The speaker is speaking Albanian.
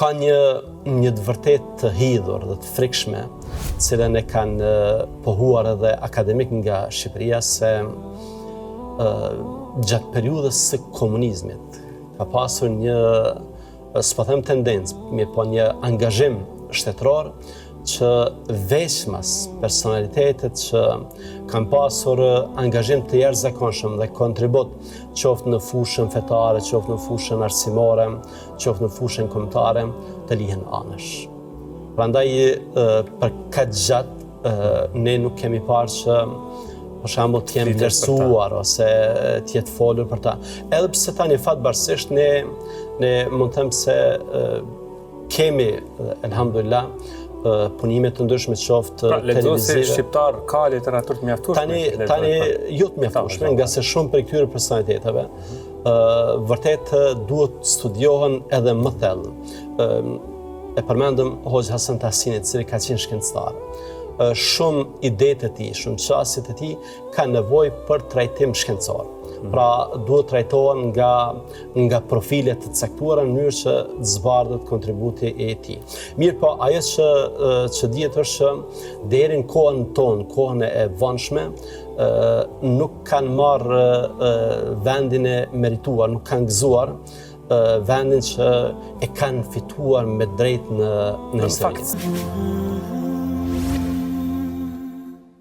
ka një të vërtet të hidhur dhe të frikshme, cilën e kanë pohuar edhe akademik nga Shqipëria, se gjatë periudhës së komunizmit ka pasur një, s'po them tendencë, mirë po një angazhim shtetëror që veçmas personalitetet që kanë pasur angazhim të jashtëzakonshëm dhe kontribut qoftë në fushën fetare, qoftë në fushën arsimore, qoftë në fushën kombëtare, të lihen anësh. Prandaj për kaq gjatë ne nuk kemi parë që për shembull të jemi vlerësuar ose të jetë folur për ta. Edhe pse tani fatbarësisht ne mund të them se kemi elhamdulillah punime të ndryshme qoftë televizive. Lexuesi shqiptar ka literaturë të mjaftueshme. Tani jo të mjaftueshme, nga se shumë për këtyre personaliteteve vërtet duhet studiohen edhe më thellë. E përmendëm Hoxha Hasan Tahsinit, i cili ka qenë shkencëtar. Shumë idetë e tij, shumë çështjet e tij kanë nevojë për trajtim shkencor. Pra duhet trajtohen nga profile të caktuara në mënyrë që të zbardhet kontributi i tij. Mirë po, ajo që dihet është që deri në kohën tonë, kohën e vonshme, nuk kanë marrë vendin e merituar, nuk kanë gëzuar vendin që e kanë fituar me drejt në histori.